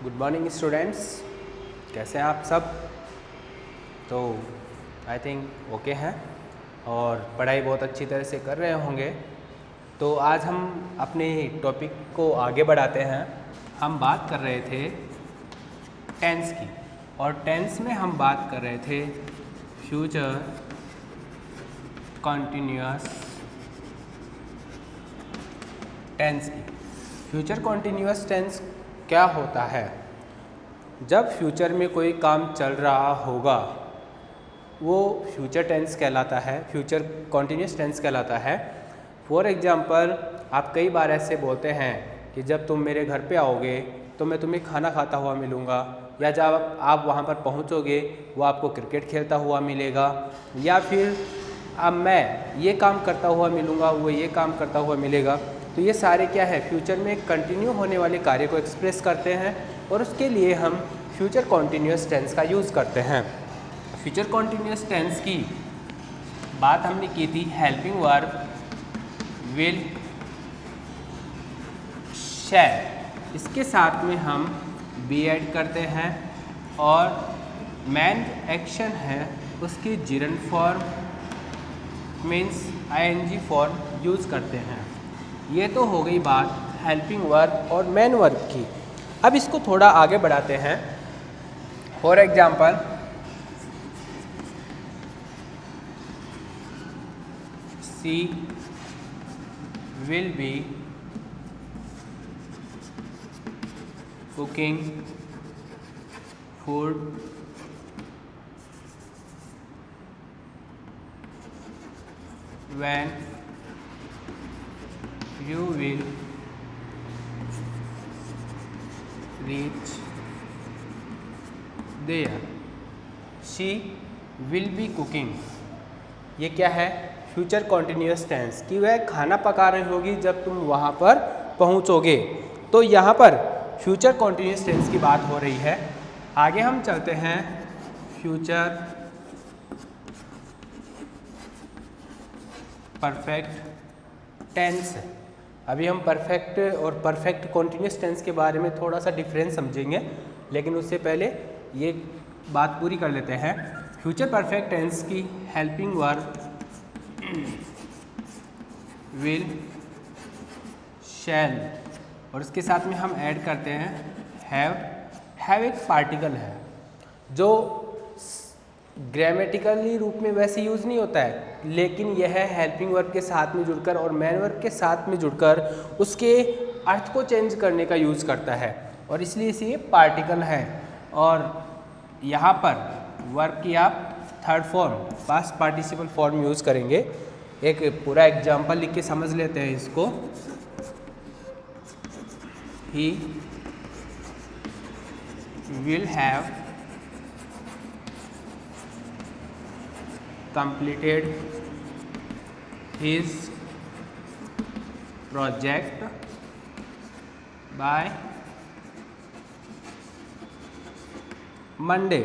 Good morning students, कैसे हैं आप सब। तो आई थिंक ओके हैं और पढ़ाई बहुत अच्छी तरह से कर रहे होंगे। तो आज हम अपने टॉपिक को आगे बढ़ाते हैं। हम बात कर रहे थे टेंस की, और टेंस में हम बात कर रहे थे फ्यूचर कॉन्टिन्यूअस टेंस की। फ्यूचर कॉन्टिन्यूअस टेंस क्या होता है? जब फ्यूचर में कोई काम चल रहा होगा वो फ्यूचर टेंस कहलाता है, फ्यूचर कॉन्टिन्यूअस टेंस कहलाता है। फॉर एग्जांपल, आप कई बार ऐसे बोलते हैं कि जब तुम मेरे घर पे आओगे तो मैं तुम्हें खाना खाता हुआ मिलूँगा, या जब आप वहाँ पर पहुँचोगे वो आपको क्रिकेट खेलता हुआ मिलेगा, या फिर अब मैं ये काम करता हुआ मिलूँगा, वो ये काम करता हुआ मिलेगा। तो ये सारे क्या है, फ्यूचर में कंटिन्यू होने वाले कार्य को एक्सप्रेस करते हैं, और उसके लिए हम फ्यूचर कॉन्टिन्यूअस टेंस का यूज़ करते हैं। फ्यूचर कॉन्टिन्यूअस टेंस की बात हमने की थी हेल्पिंग वर्ब विल शैल, इसके साथ में हम बी ऐड करते हैं, और मेन एक्शन है उसकी gerund form means ING form use करते हैं। ये तो हो गई बात हेल्पिंग वर्ब और मेन वर्ब की। अब इसको थोड़ा आगे बढ़ाते हैं। For example, she will be cooking food when you will reach there. She will be cooking. ये क्या है? फ्यूचर कॉन्टिन्यूअस टेंस कि वह खाना पका रही होगी जब तुम वहाँ पर पहुँचोगे। तो यहाँ पर फ्यूचर कॉन्टिन्यूअस टेंस की बात हो रही है। आगे हम चलते हैं फ्यूचर परफेक्ट टेंस। अभी हम परफेक्ट और परफेक्ट कॉन्टिन्यूअस टेंस के बारे में थोड़ा सा डिफरेंस समझेंगे, लेकिन उससे पहले ये बात पूरी कर लेते हैं। फ्यूचर परफेक्ट टेंस की हेल्पिंग वर्ब विल शैल, और उसके साथ में हम ऐड करते हैं हैव। हैव एक पार्टिकल है जो ग्रामेटिकली रूप में वैसे यूज़ नहीं होता है, लेकिन यह हेल्पिंग वर्ब के साथ में जुड़कर और मेन वर्ब के साथ में जुड़कर उसके अर्थ को चेंज करने का यूज़ करता है, और इसलिए इसे पार्टिकल है। और यहाँ पर वर्ब की आप third form past participle form use करेंगे। एक पूरा एग्जाम्पल लिख के समझ लेते हैं इसको। He will have completed his project by Monday.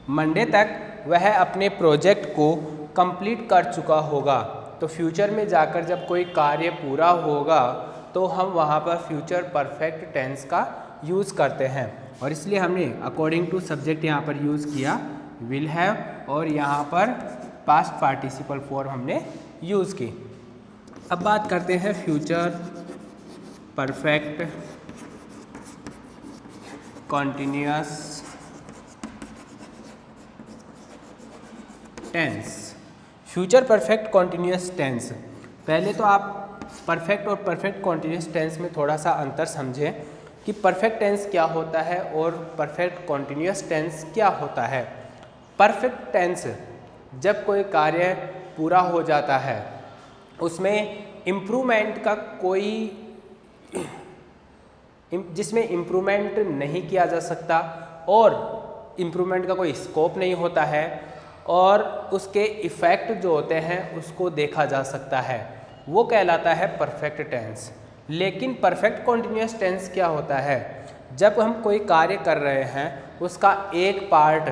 Monday तक वह अपने प्रोजेक्ट को कंप्लीट कर चुका होगा। तो फ्यूचर में जाकर जब कोई कार्य पूरा होगा तो हम वहाँ पर फ्यूचर परफेक्ट टेंस का यूज़ करते हैं, और इसलिए हमने अकॉर्डिंग टू सब्जेक्ट यहाँ पर यूज़ किया विल हैव, और यहाँ पर पास्ट पार्टिसिपल फॉर्म हमने यूज़ की। अब बात करते हैं future perfect continuous tense. Future perfect continuous tense, पहले तो आप परफेक्ट और परफेक्ट कॉन्टिन्यूअस टेंस में थोड़ा सा अंतर समझें कि परफेक्ट टेंस क्या होता है और परफेक्ट कॉन्टिन्यूअस टेंस क्या होता है। परफेक्ट टेंस जब कोई कार्य पूरा हो जाता है उसमें इम्प्रूवमेंट का कोई जिसमें इम्प्रूवमेंट नहीं किया जा सकता और इम्प्रूवमेंट का कोई स्कोप नहीं होता है, और उसके इफ़ेक्ट जो होते हैं उसको देखा जा सकता है, वो कहलाता है परफेक्ट टेंस। लेकिन परफेक्ट कॉन्टिन्यूअस टेंस क्या होता है? जब हम कोई कार्य कर रहे हैं उसका एक पार्ट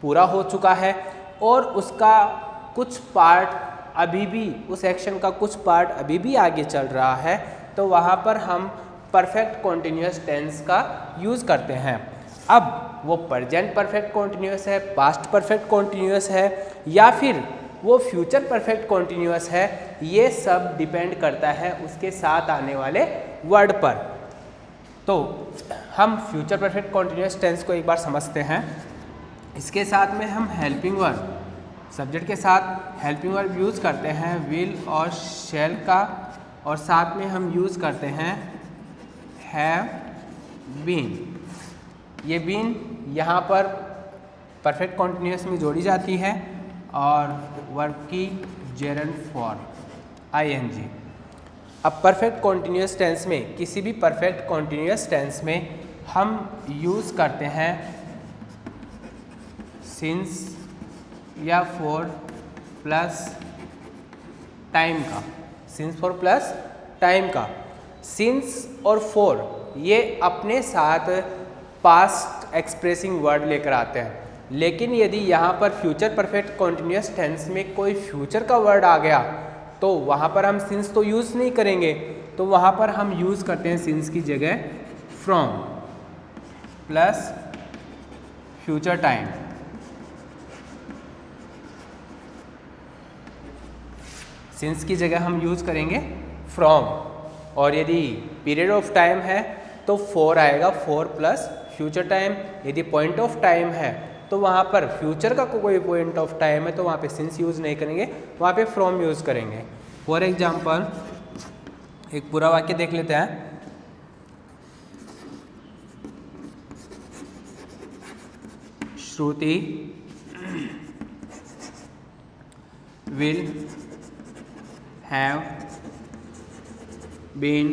पूरा हो चुका है और उसका कुछ पार्ट अभी भी, उस एक्शन का कुछ पार्ट अभी भी आगे चल रहा है, तो वहाँ पर हम परफेक्ट कॉन्टिन्यूस टेंस का यूज़ करते हैं। अब वो प्रेजेंट परफेक्ट कॉन्टिन्यूस है, पास्ट परफेक्ट कॉन्टिन्यूस है या फिर वो फ्यूचर परफेक्ट कॉन्टिन्यूस है, ये सब डिपेंड करता है उसके साथ आने वाले वर्ड पर। तो हम फ्यूचर परफेक्ट कॉन्टिन्यूस टेंस को एक बार समझते हैं। इसके साथ में हम हेल्पिंग वर्ब, सब्जेक्ट के साथ हेल्पिंग वर्ब यूज़ करते हैं विल और शैल का, और साथ में हम यूज़ करते हैं हैव बीन। ये बीन यहाँ पर परफेक्ट कॉन्टिन्यूस में जोड़ी जाती है और वर्ब की जेरंड फॉर्म ing। अब परफेक्ट कॉन्टिन्यूस टेंस में, किसी भी परफेक्ट कॉन्टिन्यूस टेंस में हम यूज़ करते हैं सिंस या फॉर प्लस टाइम का, सिंस फॉर प्लस टाइम का। सिंस और फॉर ये अपने साथ पास्ट एक्सप्रेसिंग वर्ड लेकर आते हैं, लेकिन यदि यहाँ पर फ्यूचर परफेक्ट कॉन्टिन्यूस टेंस में कोई फ्यूचर का वर्ड आ गया तो वहाँ पर हम सिंस तो यूज़ नहीं करेंगे, तो वहाँ पर हम यूज़ करते हैं सिंस की जगह from plus future time. Since की जगह हम यूज़ करेंगे फ्रॉम, और यदि पीरियड ऑफ टाइम है तो फॉर आएगा, फॉर प्लस फ्यूचर टाइम। यदि पॉइंट ऑफ टाइम है तो वहाँ पर फ्यूचर का कोई पॉइंट ऑफ टाइम है तो वहाँ पे सिंस यूज़ नहीं करेंगे, वहाँ पे फ्रॉम यूज़ करेंगे। फॉर एग्जाम्पल एक पूरा वाक्य देख लेते हैं। Shruti will have been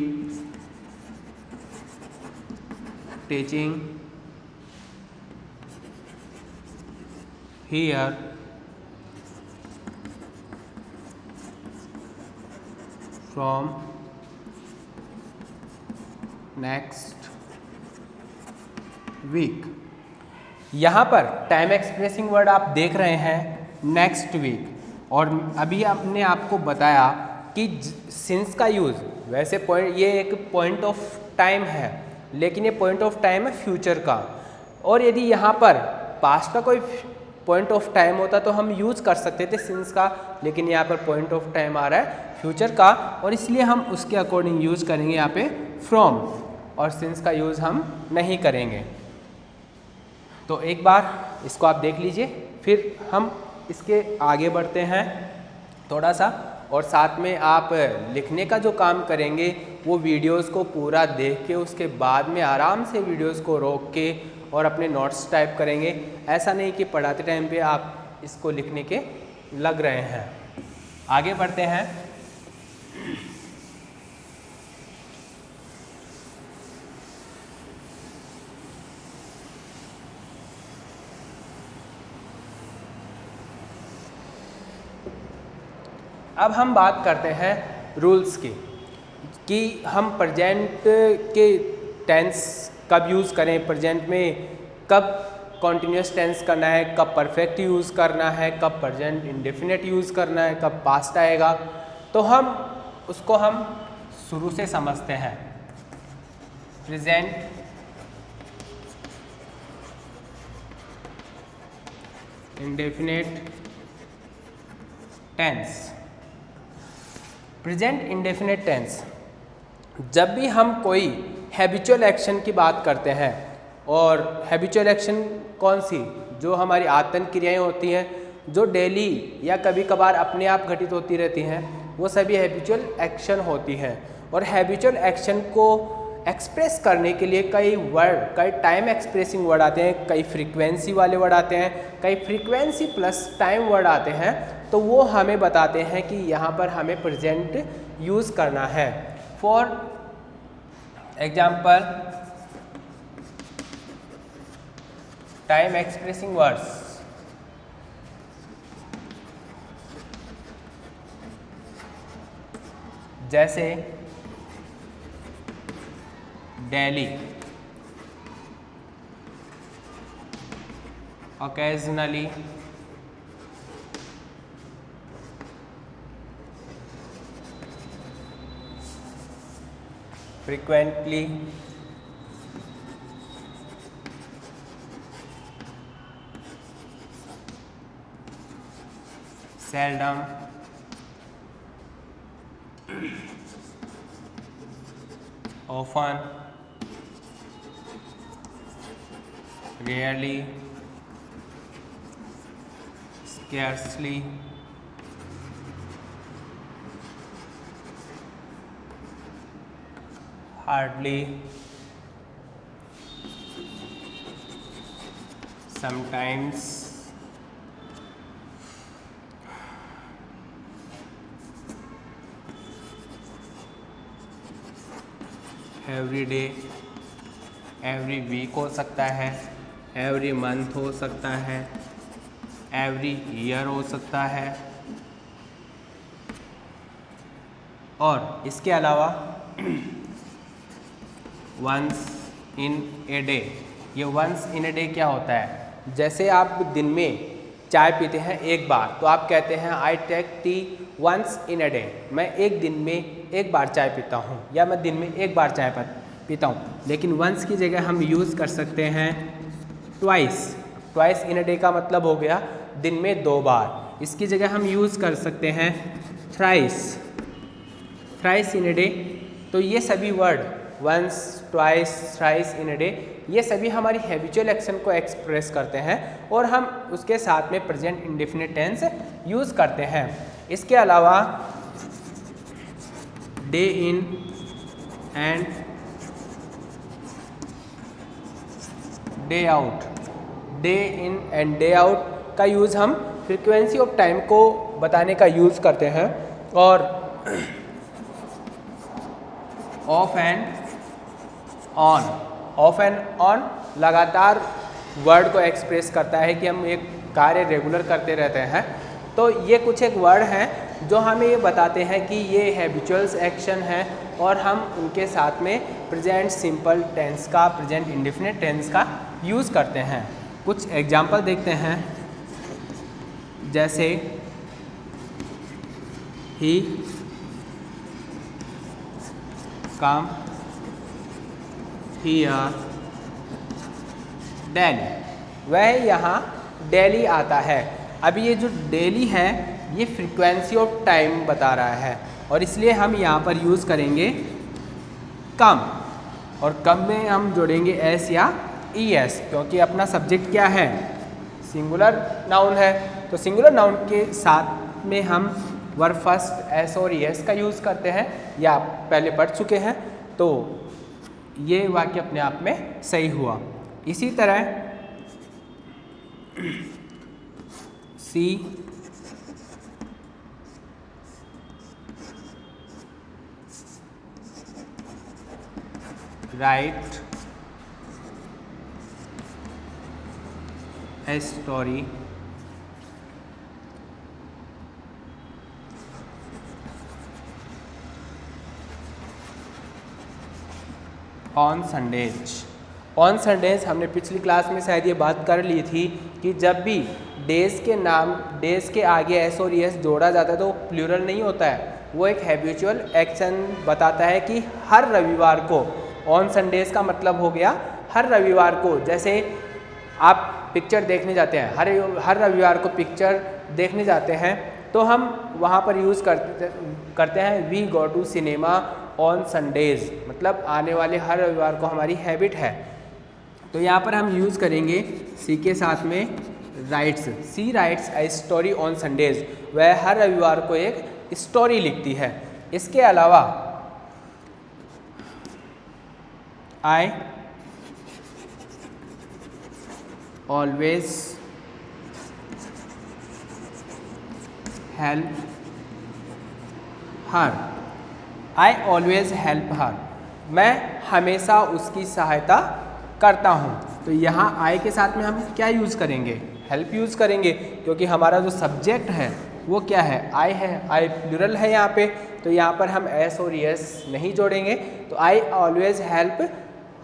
teaching here from next week। यहाँ पर टाइम एक्सप्रेसिंग वर्ड आप देख रहे हैं नेक्स्ट वीक, और अभी आपने आपको बताया कि सिंस का यूज़, वैसे पॉइंट, ये एक पॉइंट ऑफ टाइम है लेकिन ये पॉइंट ऑफ टाइम है फ्यूचर का, और यदि यहाँ पर पास्ट का कोई पॉइंट ऑफ टाइम होता तो हम यूज़ कर सकते थे सिंस का, लेकिन यहाँ पर पॉइंट ऑफ टाइम आ रहा है फ्यूचर का, और इसलिए हम उसके अकॉर्डिंग यूज़ करेंगे यहाँ पे फ्रॉम, और सिंस का यूज़ हम नहीं करेंगे। तो एक बार इसको आप देख लीजिए, फिर हम इसके आगे बढ़ते हैं थोड़ा सा, और साथ में आप लिखने का जो काम करेंगे वो वीडियोस को पूरा देख के उसके बाद में आराम से वीडियोस को रोक के और अपने नोट्स टाइप करेंगे। ऐसा नहीं कि पढ़ाते टाइम पे आप इसको लिखने के लग रहे हैं। आगे बढ़ते हैं। अब हम बात करते हैं रूल्स की, कि हम प्रेजेंट के टेंस कब यूज़ करें, प्रेजेंट में कब कॉन्टिन्यूस टेंस करना है, कब परफेक्ट यूज़ करना है, कब प्रेजेंट इंडेफिनिट यूज़ करना है, कब पास्ट आएगा। तो हम उसको हम शुरू से समझते हैं। Present indefinite tense. Present indefinite tense, जब भी हम कोई हैबिचुअल एक्शन की बात करते हैं, और हैबिचुअल एक्शन कौन सी, जो हमारी आतन क्रियाएं होती हैं, जो डेली या कभी कभार अपने आप घटित होती रहती हैं, वो सभी हैबिचुअल एक्शन होती हैं। और हैबिचुअल एक्शन को एक्सप्रेस करने के लिए कई वर्ड, कई टाइम एक्सप्रेसिंग वर्ड आते हैं, कई फ्रीक्वेंसी वाले वर्ड आते हैं, कई फ्रीक्वेंसी प्लस टाइम वर्ड आते हैं। तो वो हमें बताते हैं कि यहाँ पर हमें प्रेजेंट यूज़ करना है। For example time expressing words, जैसे daily, occasionally, frequently, seldom, often, rarely, scarcely, hardly, sometimes, every day, every week हो सकता है, every month हो सकता है, every year हो सकता है, और इसके अलावा वंस इन ए डे। ये वंस इन ए डे क्या होता है? जैसे आप दिन में चाय पीते हैं एक बार, तो आप कहते हैं I take tea once in a day. मैं एक दिन में एक बार चाय पीता हूँ, या मैं दिन में एक बार चाय पीता हूँ। लेकिन वंस की जगह हम यूज़ कर सकते हैं twice. Twice in a day का मतलब हो गया दिन में 2 बार। इसकी जगह हम यूज़ कर सकते हैं thrice. Thrice in a day. तो ये सभी word once, twice, thrice in a day, ये सभी हमारी हैबिचुअल एक्शन को एक्सप्रेस करते हैं और हम उसके साथ में प्रेजेंट इंडेफिनिट टेंस यूज़ करते हैं। इसके अलावा day in and day out, day in and day out का यूज़ हम फ्रीक्वेंसी ऑफ टाइम को बताने का यूज़ करते हैं। और of and on, of and on लगातार वर्ड को एक्सप्रेस करता है कि हम एक कार्य रेगुलर करते रहते हैं। तो ये कुछ एक वर्ड हैं जो हमें ये बताते हैं कि ये हैबिचुअल्स एक्शन है और हम उनके साथ में प्रेजेंट सिंपल टेंस का, प्रेजेंट इंडेफिनिट टेंस का यूज़ करते हैं। कुछ एग्जाम्पल देखते हैं, जैसे ही कम हियर डेली, वह यहाँ डेली आता है। अब ये जो डेली है ये फ्रीक्वेंसी ऑफ टाइम बता रहा है और इसलिए हम यहाँ पर यूज़ करेंगे कम, और कम में हम जोड़ेंगे एस या ई एस, क्योंकि अपना सब्जेक्ट क्या है? सिंगुलर नाउन है। तो सिंगुलर नाउन के साथ में हम वर्ब फर्स्ट एस और ई एस का यूज़ करते हैं, या आप पहले पढ़ चुके हैं। तो ये वाक्य अपने आप में सही हुआ। इसी तरह she write a story on Sundays. On Sundays हमने पिछली क्लास में शायद ये बात कर ली थी कि जब भी डेज के नाम, डेज के आगे एस और एस जोड़ा जाता है तो प्लूरल नहीं होता है, वो एक हैबिचुअल एक्शन बताता है कि हर रविवार को। ऑन संडेज का मतलब हो गया हर रविवार को। जैसे आप पिक्चर देखने जाते हैं, हर रविवार को पिक्चर देखने जाते हैं, तो हम वहाँ पर यूज़ करते हैं we go to cinema on Sundays, मतलब आने वाले हर रविवार को हमारी हैबिट है। तो यहाँ पर हम यूज़ करेंगे सी के साथ में writes. She writes a story on Sundays, वह हर रविवार को एक स्टोरी लिखती है। इसके अलावा I always help her, I always help her, मैं हमेशा उसकी सहायता करता हूँ। तो यहाँ आई के साथ में हम क्या यूज़ करेंगे? हेल्प यूज़ करेंगे, क्योंकि हमारा जो सब्जेक्ट है वो क्या है? आई है। आई प्लूरल है यहाँ पे, तो यहाँ पर हम एस और एस नहीं जोड़ेंगे। तो आई ऑलवेज हेल्प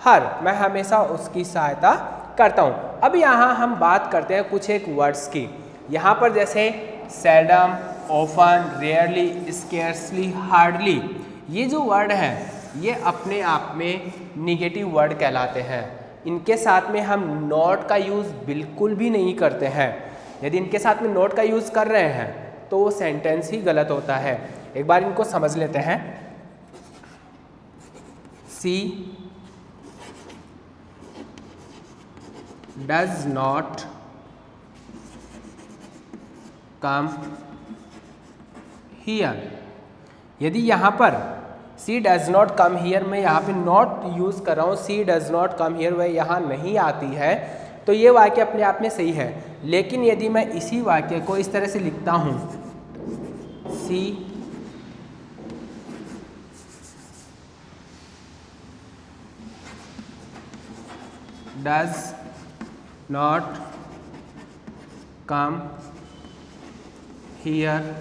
हर, मैं हमेशा उसकी सहायता करता हूँ। अब यहाँ हम बात करते हैं कुछ एक वर्ड्स की। यहाँ पर जैसे seldom, often, rarely, scarcely, hardly, ये जो वर्ड है ये अपने आप में निगेटिव वर्ड कहलाते हैं। इनके साथ में हम नॉट का यूज़ बिल्कुल भी नहीं करते हैं। यदि इनके साथ में नॉट का यूज़ कर रहे हैं तो वो सेंटेंस ही गलत होता है। एक बार इनको समझ लेते हैं। सी डज नॉट कम हियर। यदि यहाँ पर सी डज नॉट कम हियर, मैं यहाँ पे नॉट यूज़ कर रहा हूँ, she does not come here वह यहाँ नहीं आती है, तो ये वाक्य अपने आप में सही है। लेकिन यदि मैं इसी वाक्य को इस तरह से लिखता हूँ, she does not come here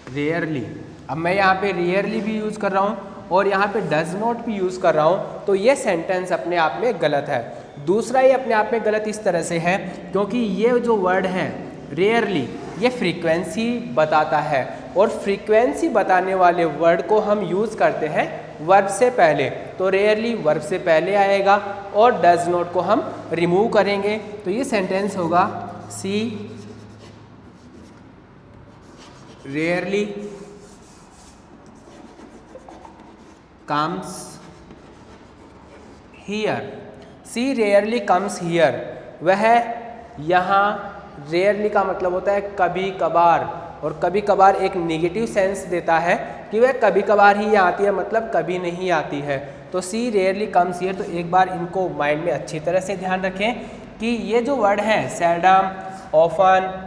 rarely. अब मैं यहाँ पे रेयरली भी यूज़ कर रहा हूँ और यहाँ पे डज नॉट भी यूज़ कर रहा हूँ, तो ये सेंटेंस अपने आप में गलत है। दूसरा ये अपने आप में गलत इस तरह से है क्योंकि ये जो वर्ड है रेयरली, ये फ्रीक्वेंसी बताता है और फ्रीक्वेंसी बताने वाले वर्ड को हम यूज़ करते हैं वर्ब से पहले, तो रेयरली वर्ब से पहले आएगा और डज नॉट को हम रिमूव करेंगे, तो ये सेंटेंस होगा she rarely comes here. She rarely comes here, वह यहाँ रेयरली का मतलब होता है कभी कभार, और कभी कभार एक नेगेटिव सेंस देता है कि वह कभी कभार ही आती है, मतलब कभी नहीं आती है। तो सी रेयरली कम्स हियर, तो एक बार इनको माइंड में अच्छी तरह से ध्यान रखें कि ये जो वर्ड है seldom, often,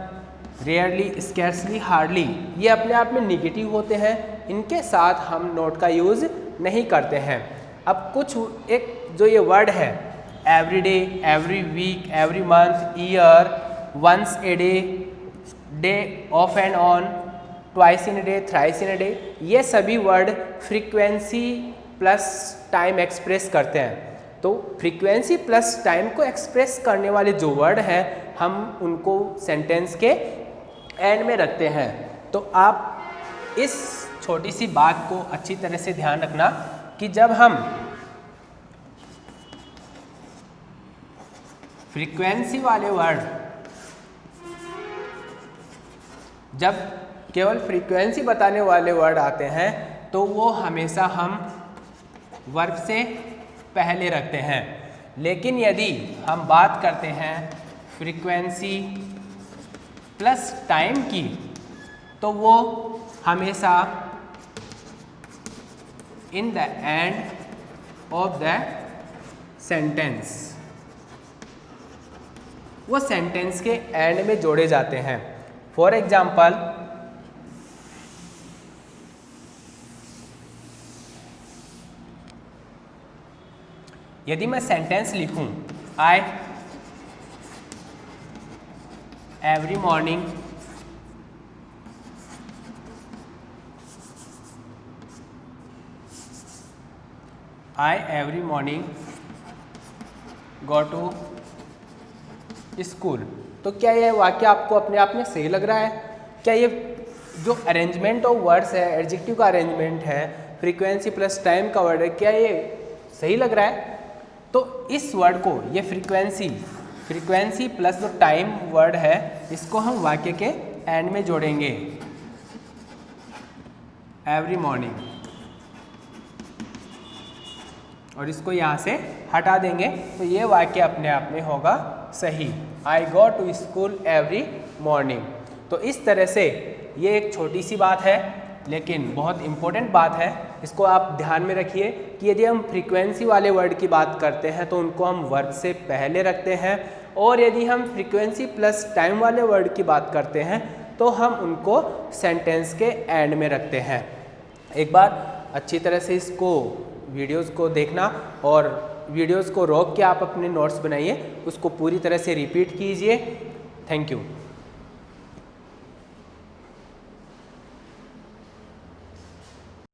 rarely, scarcely, hardly, ये अपने आप में निगेटिव होते हैं, इनके साथ हम नॉट का यूज़ नहीं करते हैं। अब कुछ एक जो ये वर्ड है every day, every week, every month, year, once a day, day off and on, twice in a day, thrice in a day, ये सभी word frequency plus time express करते हैं। तो फ्रीक्वेंसी प्लस टाइम को express करने वाले जो word हैं हम उनको सेंटेंस के एंड में रखते हैं। तो आप इस छोटी सी बात को अच्छी तरह से ध्यान रखना कि जब हम फ्रीक्वेंसी वाले वर्ड, जब केवल फ्रीक्वेंसी बताने वाले वर्ड आते हैं तो वो हमेशा हम वर्ब से पहले रखते हैं। लेकिन यदि हम बात करते हैं फ्रीक्वेंसी प्लस टाइम की, तो वो हमेशा in the end of the sentence, वो सेंटेंस के एंड में जोड़े जाते हैं। फॉर एग्जाम्पल, यदि मैं सेंटेंस लिखूं I every morning I every morning go to school, तो क्या यह वाक्य आपको अपने आप में सही लग रहा है? क्या ये जो अरेंजमेंट ऑफ वर्ड्स है, एडजेक्टिव का अरेंजमेंट है, फ्रीक्वेंसी प्लस टाइम का वर्ड है, क्या ये सही लग रहा है? तो इस वर्ड को, ये फ्रीक्वेंसी प्लस जो टाइम वर्ड है, इसको हम वाक्य के एंड में जोड़ेंगे एवरी मॉर्निंग, और इसको यहाँ से हटा देंगे, तो ये वाक्य अपने आप में होगा सही। I go to school every morning. तो इस तरह से ये एक छोटी सी बात है लेकिन बहुत इम्पोर्टेंट बात है, इसको आप ध्यान में रखिए कि यदि हम फ्रीक्वेंसी वाले वर्ड की बात करते हैं तो उनको हम वर्ब से पहले रखते हैं, और यदि हम फ्रीक्वेंसी प्लस टाइम वाले वर्ड की बात करते हैं तो हम उनको सेंटेंस के एंड में रखते हैं। एक बार अच्छी तरह से इसको वीडियोस को देखना और वीडियोस को रोक के आप अपने नोट्स बनाइए, उसको पूरी तरह से रिपीट कीजिए। Thank you.